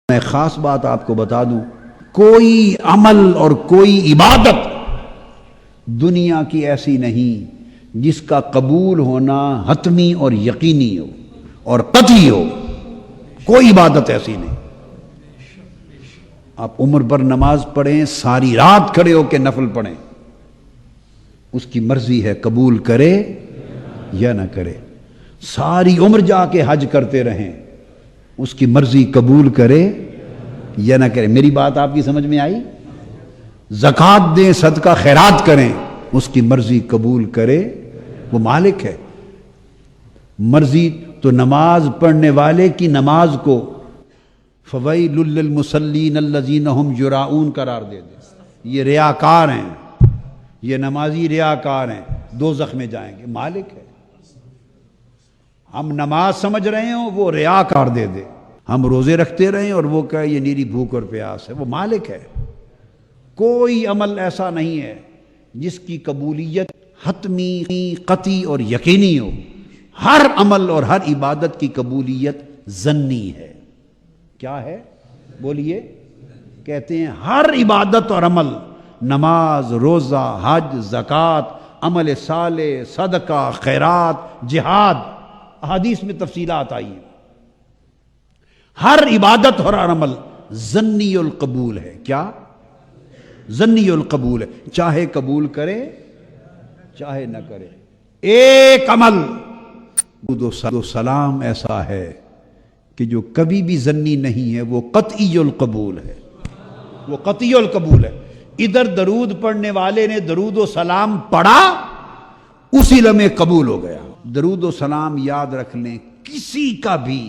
میں خاص بات آپ کو بتا دوں، کوئی عمل اور کوئی عبادت دنیا کی ایسی نہیں جس کا قبول ہونا حتمی اور یقینی ہو اور قطعی ہو۔ کوئی عبادت ایسی نہیں۔ آپ عمر بھر نماز پڑھیں، ساری رات کھڑے ہو کے نفل پڑھیں، اس کی مرضی ہے قبول کرے یا نہ کرے۔ ساری عمر جا کے حج کرتے رہیں، اس کی مرضی قبول کرے یا نہ کرے۔ میری بات آپ کی سمجھ میں آئی؟ زکوٰۃ دیں، صدقہ خیرات کریں، اس کی مرضی قبول کرے، وہ مالک ہے۔ مرضی تو نماز پڑھنے والے کی نماز کو فویل للمصلین الذین ھم یراؤون قرار دے دے۔ یہ ریاکار ہیں، یہ نمازی ریاکار ہیں، دوزخ میں جائیں گے۔ مالک ہے۔ ہم نماز سمجھ رہے ہوں، وہ ریاکار دے دے۔ ہم روزے رکھتے رہیں اور وہ کہے یہ نیری بھوک اور پیاس ہے، وہ مالک ہے۔ کوئی عمل ایسا نہیں ہے جس کی قبولیت حتمی، قطعی اور یقینی ہو۔ ہر عمل اور ہر عبادت کی قبولیت ظنی ہے۔ کیا ہے؟ بولیے۔ کہتے ہیں ہر عبادت اور عمل، نماز، روزہ، حج، زکوٰۃ، عمل صالح، صدقہ، خیرات، جہاد، احادیث میں تفصیلات آئی ہیں، ہر عبادت اور ہر عمل ظنی القبول ہے۔ کیا؟ ظنی القبول ہے، چاہے قبول کرے چاہے نہ کرے۔ ایک عمل درود و سلام ایسا ہے کہ جو کبھی بھی ظنی نہیں ہے، وہ قطعی القبول ہے، وہ قطعی القبول ہے۔ ادھر درود پڑھنے والے نے درود و سلام پڑھا، اسی لمحے قبول ہو گیا۔ درود و سلام یاد رکھ لیں، کسی کا بھی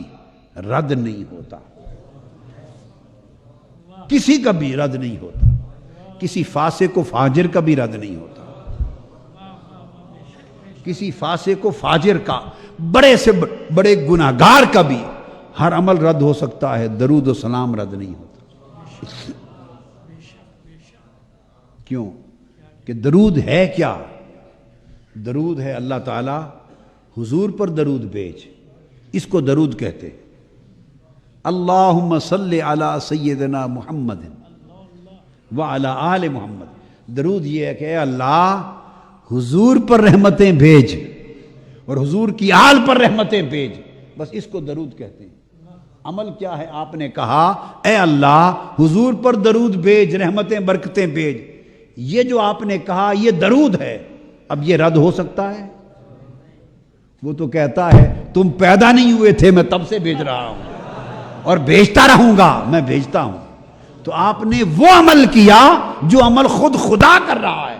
رد نہیں ہوتا، کسی کا بھی رد نہیں ہوتا، کسی فاسق و فاجر کا بھی رد نہیں ہوتا، کسی فاسق و فاجر کا، بڑے سے بڑے گناہگار کا بھی ہر عمل رد ہو سکتا ہے، درود و سلام رد نہیں ہوتا۔ کیوں؟ کہ درود ہے کیا؟ درود ہے اللہ تعالی حضور پر درود بھیج، اس کو درود کہتے ہیں۔ اللہم صلی علی سیدنا محمد وعلی آل محمد۔ درود یہ ہے کہ اے اللہ حضور پر رحمتیں بھیج اور حضور کی آل پر رحمتیں بھیج، بس اس کو درود کہتے ہیں۔ عمل کیا ہے؟ آپ نے کہا اے اللہ حضور پر درود بھیج، رحمتیں برکتیں بھیج، یہ جو آپ نے کہا یہ درود ہے۔ اب یہ رد ہو سکتا ہے؟ وہ تو کہتا ہے تم پیدا نہیں ہوئے تھے، میں تب سے بھیج رہا ہوں اور بھیجتا رہوں گا، میں بھیجتا ہوں۔ تو آپ نے وہ عمل کیا جو عمل خود خدا کر رہا ہے۔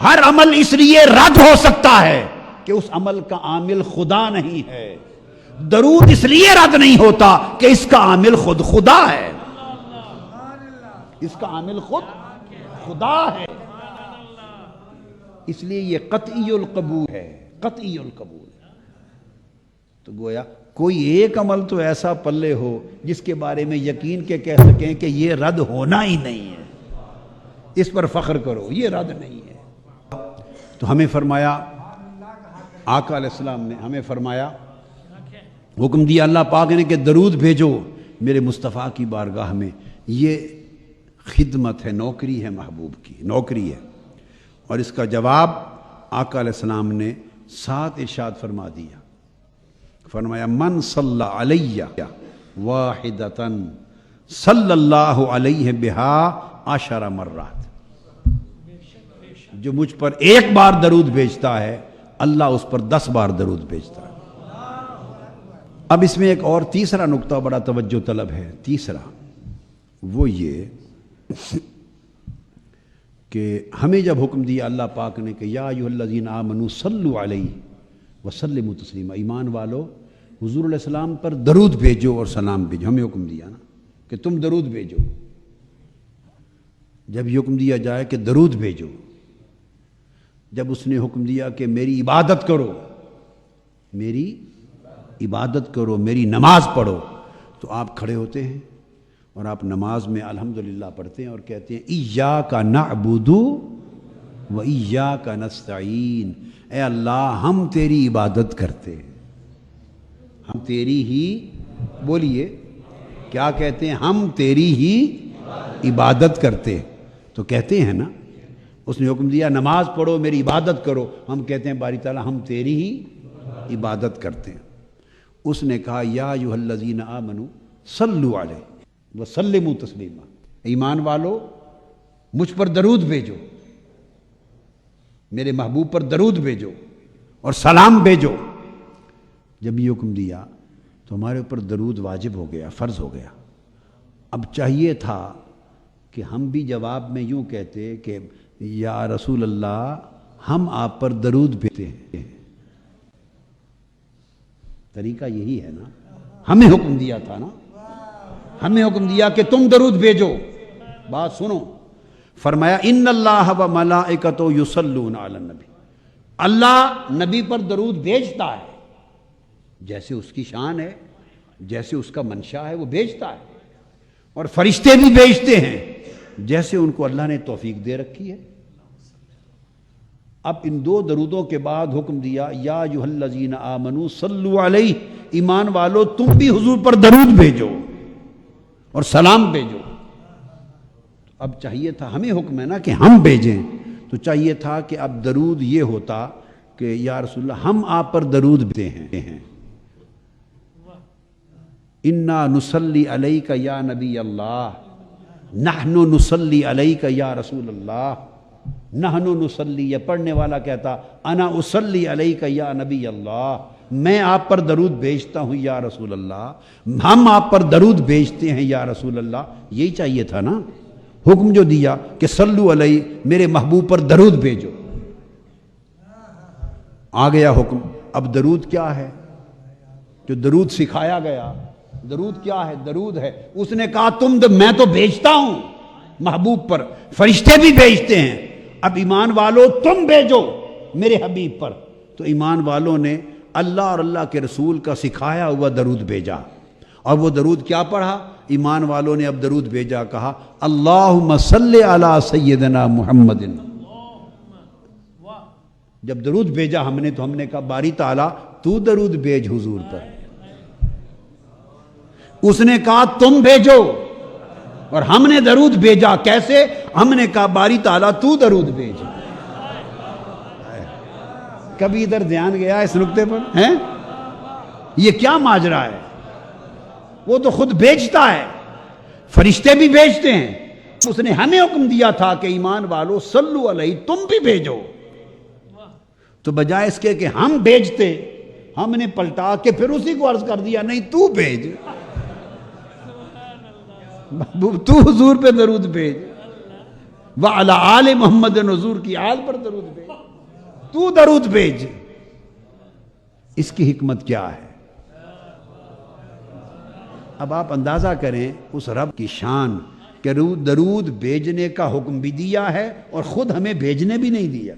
ہر عمل اس لیے رد ہو سکتا ہے کہ اس عمل کا عامل خدا نہیں ہے۔ درود اس لیے رد نہیں ہوتا کہ اس کا عامل خود خدا ہے، اس کا عامل خود خدا ہے، اس لیے یہ قطعی القبول ہے، قطعی القبول ہے۔ تو گویا کوئی ایک عمل تو ایسا پلے ہو جس کے بارے میں یقین کے کہہ سکیں کہ یہ رد ہونا ہی نہیں ہے، اس پر فخر کرو، یہ رد نہیں ہے۔ تو ہمیں فرمایا، آقا علیہ السلام نے ہمیں فرمایا، حکم دیا اللہ پاک نے کہ درود بھیجو میرے مصطفیٰ کی بارگاہ میں۔ یہ خدمت ہے، نوکری ہے، محبوب کی نوکری ہے۔ اور اس کا جواب آقا علیہ السلام نے 7 ارشاد فرما دیا۔ فرمایا من صلی علیہ واحدتاً صلی اللہ علیہ بہا 10 مرات۔ جو مجھ پر ایک بار درود بھیجتا ہے، اللہ اس پر 10 بار درود بھیجتا ہے۔ اب اس میں ایک اور تیسرا نقطہ بڑا توجہ طلب ہے۔ تیسرا وہ یہ کہ ہمیں جب حکم دیا اللہ پاک نے کہ یا ایھا الذین آمنوا صلوا علیہ وسلموا تسلیما، ایمان والو حضور علیہ السلام پر درود بھیجو اور سلام بھیجو، ہمیں حکم دیا نا کہ تم درود بھیجو۔ جب یہ حکم دیا جائے کہ درود بھیجو، جب اس نے حکم دیا کہ میری عبادت کرو، میری عبادت کرو، میری نماز پڑھو، تو آپ کھڑے ہوتے ہیں اور آپ نماز میں الحمدللہ پڑھتے ہیں اور کہتے ہیں ایاک نعبد و ایاک نستعین، اے اللہ ہم تیری عبادت کرتے ہیں، ہم تیری ہی، بولیے کیا کہتے ہیں؟ ہم تیری ہی عبادت کرتے. تو کہتے ہیں نا، اس نے حکم دیا نماز پڑھو میری عبادت کرو، ہم کہتے ہیں باری تعالیٰ ہم تیری ہی عبادت کرتے ہیں. اس نے کہا یا ایھا الذین آمنوا صلوا علیہ وسلموا تسلیما، ایمان والو مجھ پر درود بھیجو، میرے محبوب پر درود بھیجو اور سلام بھیجو. جب یہ حکم دیا تو ہمارے اوپر درود واجب ہو گیا، فرض ہو گیا. اب چاہیے تھا کہ ہم بھی جواب میں یوں کہتے کہ یا رسول اللہ ہم آپ پر درود بھیجتے ہیں. طریقہ یہی ہے نا، ہمیں حکم دیا تھا نا، ہمیں حکم دیا کہ تم درود بھیجو. بات سنو، فرمایا ان اللہ و ملائکتہ یصلون علی النبی، اللہ نبی پر درود بھیجتا ہے، جیسے اس کی شان ہے، جیسے اس کا منشا ہے وہ بھیجتا ہے. اور فرشتے بھی بھیجتے ہیں جیسے ان کو اللہ نے توفیق دے رکھی ہے. اب ان دو درودوں کے بعد حکم دیا یا ایھا الذین آمنوا صلوا علیہ، ایمان والو تم بھی حضور پر درود بھیجو اور سلام بھیجو. اب چاہیے تھا، ہمیں حکم ہے نا کہ ہم بھیجیں، تو چاہیے تھا کہ اب درود یہ ہوتا کہ یا رسول اللہ ہم آپ پر درود بھیجتے ہیں. انا نصلی علیک یا نبی اللہ، نحن نصلی علیک یا رسول اللہ. نحن نصلی، یہ پڑھنے والا کہتا انا اصلی علیک یا نبی اللہ، میں آپ پر درود بھیجتا ہوں یا رسول اللہ، ہم آپ پر درود بھیجتے ہیں یا رسول اللہ. یہی چاہیے تھا نا، حکم جو دیا کہ صلو علیہ، میرے محبوب پر درود بھیجو. آ گیا حکم. اب درود کیا ہے؟ جو درود سکھایا گیا، درود کیا ہے؟ درود ہے اس نے کہا میں تو بھیجتا ہوں محبوب پر، فرشتے بھی بھیجتے ہیں، اب ایمان والو تم بھیجو میرے حبیب پر. تو ایمان والوں نے اللہ اور اللہ کے رسول کا سکھایا ہوا درود بھیجا. اور وہ درود کیا پڑھا؟ ایمان والوں نے اب درود بھیجا، کہا اللہم صلی علی سیدنا محمد. جب درود بھیجا ہم نے تو ہم نے کہا باری تعالیٰ تو درود بھیج حضور پر. اس نے کہا تم بھیجو، اور ہم نے درود بھیجا. کیسے؟ ہم نے کہا باری تعالیٰ تو درود بھیج. کبھی ادھر دھیان گیا اس نقطے پر ہیں؟ یہ کیا ماجرا ہے؟ وہ تو خود بھیجتا ہے، فرشتے بھی بھیجتے ہیں. اس نے ہمیں حکم دیا تھا کہ ایمان والو صلو علیہ تم بھی بھیجو. تو بجائے اس کے کہ ہم بھیجتے، ہم نے پلٹا کے پھر اسی کو عرض کر دیا نہیں تو بھیج، تو حضور پہ درود بھیج، وعلی آل محمد، حضور کی آل پر درود بھیج، تو درود بھیج. اس کی حکمت کیا ہے؟ اب آپ اندازہ کریں اس رب کی شان کہ درود بھیجنے کا حکم بھی دیا ہے اور خود ہمیں بھیجنے بھی نہیں دیا.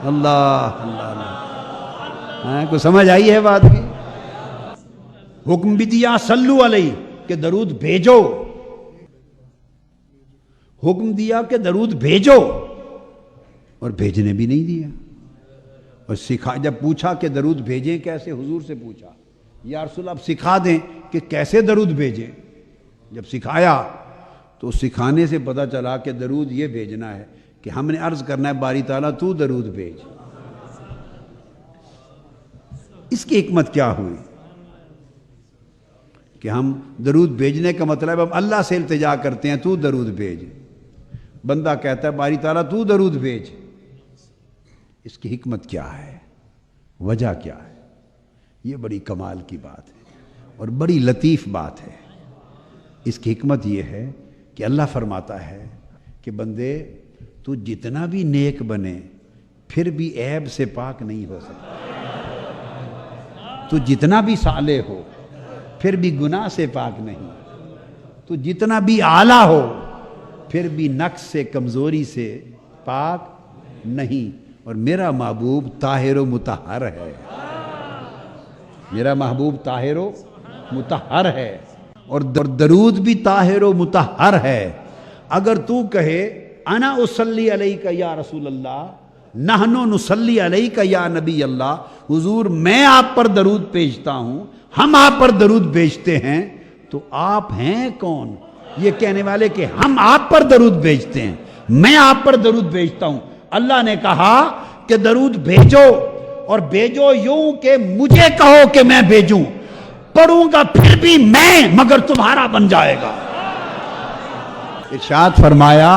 اللہ اللہ، کو سمجھ آئی ہے بات کی؟ حکم بھی دیا صلو علیہ کہ درود بھیجو، حکم دیا کہ درود بھیجو اور بھیجنے بھی نہیں دیا. اور جب پوچھا کہ درود بھیجیں کیسے، حضور سے پوچھا یا رسول اللہ آپ سکھا دیں کہ کیسے درود بھیجیں. جب سکھایا تو سکھانے سے پتہ چلا کہ درود یہ بھیجنا ہے کہ ہم نے عرض کرنا ہے باری تعالیٰ تو درود بھیج. اس کی حکمت کیا ہوئی کہ ہم درود بھیجنے کا مطلب ہم اللہ سے التجا کرتے ہیں تو درود بھیج. بندہ کہتا ہے باری تعالیٰ تو درود بھیج. اس کی حکمت کیا ہے؟ وجہ کیا ہے؟ یہ بڑی کمال کی بات ہے اور بڑی لطیف بات ہے. اس کی حکمت یہ ہے کہ اللہ فرماتا ہے کہ بندے تو جتنا بھی نیک بنے پھر بھی عیب سے پاک نہیں ہو سکتا. تو جتنا بھی صالح ہو پھر بھی گناہ سے پاک نہیں. تو جتنا بھی اعلیٰ ہو پھر بھی نقص سے، کمزوری سے پاک نہیں. اور میرا محبوب طاہر و مطہر ہے، میرا محبوب طاہر و مطہر ہے اور درود بھی طاہر و مطہر ہے. اگر تو کہے انا اصلی علیک یا رسول اللہ، نحن نصلی علیک یا نبی اللہ، حضور میں آپ پر درود بھیجتا ہوں ہم آپ پر درود بھیجتے ہیں تو آپ ہیں کون یہ کہنے والے کہ ہم آپ پر درود بھیجتے ہیں، میں آپ پر درود بھیجتا ہوں؟ اللہ نے کہا کہ درود بھیجو، اور بھیجو یوں کہ مجھے کہو کہ میں بھیجوں، پڑھوں گا پھر بھی میں، مگر تمہارا بن جائے گا۔ ارشاد فرمایا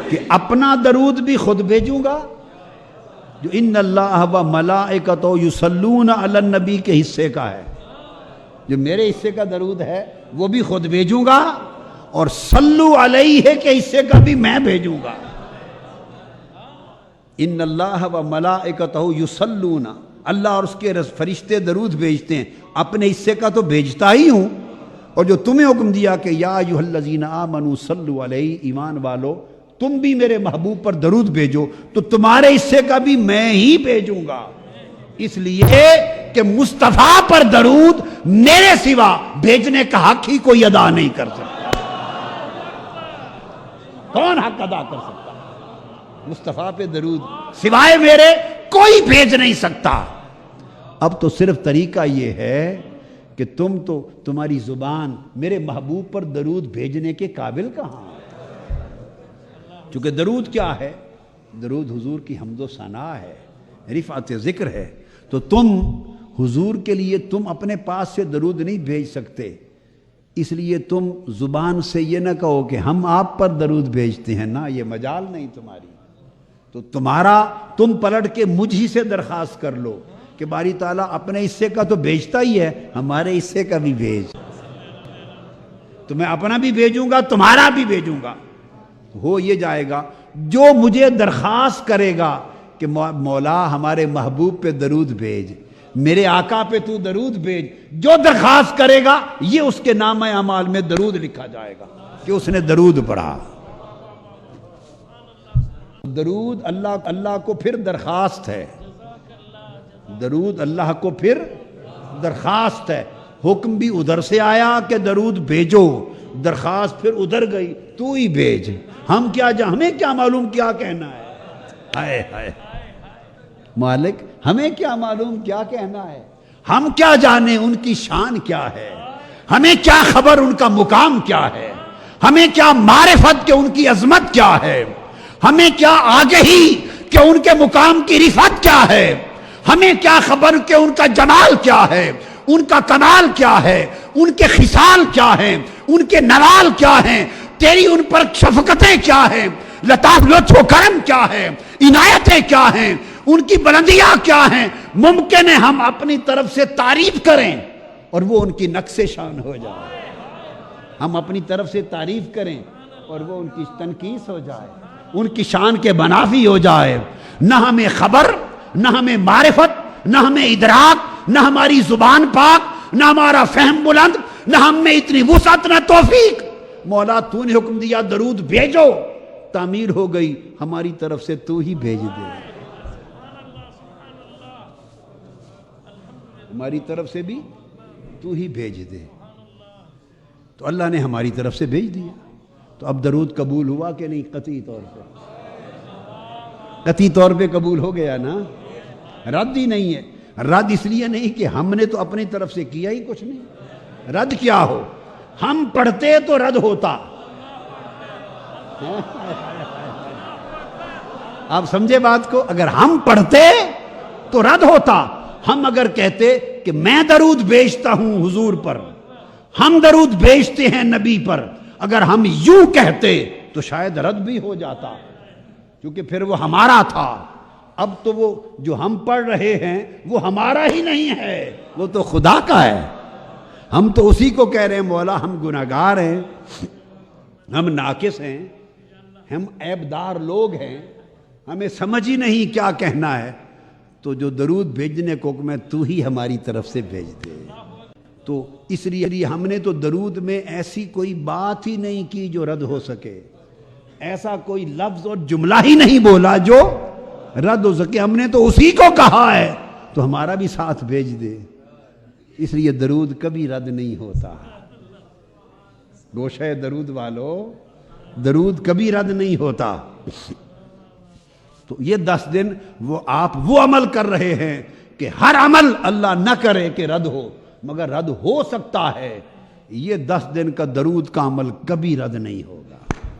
کہ اپنا درود بھی خود بھیجوں گا، جو ان اللہ و ملائکتہ یصلون علی النبی کے حصے کا ہے، جو میرے حصے کا درود ہے وہ بھی خود بھیجوں گا، اور صلو علیہ کے حصے کا بھی میں بھیجوں گا۔ ان اللہ و ملائکتہ یصلون، اللہ اور اس کے فرشتے درود بھیجتے ہیں، اپنے حصے کا تو بھیجتا ہی ہوں، اور جو تمہیں حکم دیا کہ یا ایھا الذین آمنوا صلوا علیہ، ایمان والو تم بھی میرے محبوب پر درود بھیجو، تو تمہارے حصے کا بھی میں ہی بھیجوں گا، اس لیے کہ مصطفیٰ پر درود میرے سوا بھیجنے کا حق ہی کوئی ادا نہیں کر سکتا۔ کون حق ادا کر سکتا؟ مصطفیٰ پہ درود سوائے میرے کوئی بھیج نہیں سکتا۔ اب تو صرف طریقہ یہ ہے کہ تمہاری زبان میرے محبوب پر درود بھیجنے کے قابل کہاں؟ چونکہ درود کیا ہے؟ درود حضور کی حمد و ثنا ہے، رفعت ذکر ہے، تو تم حضور کے لیے تم اپنے پاس سے درود نہیں بھیج سکتے، اس لیے تم زبان سے یہ نہ کہو کہ ہم آپ پر درود بھیجتے ہیں، نہ، یہ مجال نہیں تمہاری، تو تم پلٹ کے مجھ ہی سے درخواست کر لو کہ باری تعالیٰ اپنے حصے کا تو بھیجتا ہی ہے، ہمارے حصے کا بھی بھیج، تو میں اپنا بھی بھیجوں گا تمہارا بھی بھیجوں گا۔ ہو یہ جائے گا جو مجھے درخواست کرے گا کہ مولا ہمارے محبوب پہ درود بھیج، میرے آقا پہ تو درود بھیج، جو درخواست کرے گا یہ اس کے نامہ اعمال میں درود لکھا جائے گا کہ اس نے درود پڑھا۔ درود اللہ کو پھر درخواست ہے، درود اللہ کو پھر درخواست ہے، حکم بھی ادھر سے آیا کہ درود بھیجو، درخواست پھر ادھر گئی تو ہی بھیج، ہمیں کیا معلوم کیا کہنا ہے، ہائے ہائے مالک ہمیں کیا معلوم کیا کہنا ہے، ہم کیا جانے ان کی شان کیا ہے، ہمیں کیا خبر ان کا مقام کیا ہے، ہمیں کیا معرفت کہ ان کی عظمت کیا ہے، ہمیں کیا آگہی کہ ان کے مقام کی رفعت کیا ہے، ہمیں کیا خبر کہ ان کا جمال کیا ہے، ان کا کمال کیا ہے، ان کے خصال کیا ہیں، ان کے نوال کیا ہیں، تیری ان پر شفقتیں کیا ہیں، لطاف لطف و کرم کیا ہے، عنایتیں کیا ہیں، ان کی بلندیاں کیا ہیں۔ ممکن ہے ہم اپنی طرف سے تعریف کریں اور وہ ان کی نقص شان ہو جائے، ہم اپنی طرف سے تعریف کریں اور وہ ان کی تنقیص ہو جائے، ان کی شان کے منافی ہو جائے، نہ ہمیں خبر، نہ ہمیں معرفت، نہ ہمیں ادراک، نہ ہماری زبان پاک، نہ ہمارا فہم بلند، نہ ہم میں اتنی وسعت، نہ توفیق۔ مولا تو نے حکم دیا درود بھیجو، تعمیر ہو گئی، ہماری طرف سے تو ہی بھیج دے، ہماری طرف سے بھی تو ہی بھیج دے۔ تو اللہ نے ہماری طرف سے بھیج دیا، تو اب درود قبول ہوا کہ نہیں؟ قطعی طور پہ، قطعی طور پہ قبول ہو گیا نا، رد ہی نہیں ہے۔ رد اس لیے نہیں کہ ہم نے تو اپنی طرف سے کیا ہی کچھ نہیں، رد کیا ہو، ہم پڑھتے تو رد ہوتا۔ آپ سمجھے بات کو؟ اگر ہم پڑھتے تو رد ہوتا، ہم اگر کہتے کہ میں درود بھیجتا ہوں حضور پر، ہم درود بھیجتے ہیں نبی پر، اگر ہم یوں کہتے تو شاید رد بھی ہو جاتا، کیونکہ پھر وہ ہمارا تھا۔ اب تو وہ جو ہم پڑھ رہے ہیں وہ ہمارا ہی نہیں ہے، وہ تو خدا کا ہے۔ ہم تو اسی کو کہہ رہے ہیں مولا ہم گناہگار ہیں، ہم ناقص ہیں، ہم عیبدار لوگ ہیں، ہمیں سمجھ ہی نہیں کیا کہنا ہے، تو جو درود بھیجنے کو حکم ہے تو ہی ہماری طرف سے بھیج دے۔ تو اس لیے ہم نے تو درود میں ایسی کوئی بات ہی نہیں کی جو رد ہو سکے، ایسا کوئی لفظ اور جملہ ہی نہیں بولا جو رد ہو سکے، ہم نے تو اسی کو کہا ہے تو ہمارا بھی ساتھ بھیج دے۔ اس لیے درود کبھی رد نہیں ہوتا، گوشہ درود والو، درود کبھی رد نہیں ہوتا۔ تو یہ 10 دن وہ آپ وہ عمل کر رہے ہیں کہ ہر عمل اللہ نہ کرے کہ رد ہو، مگر رد ہو سکتا ہے یہ 10 دن کا درود کا عمل کبھی رد نہیں ہو۔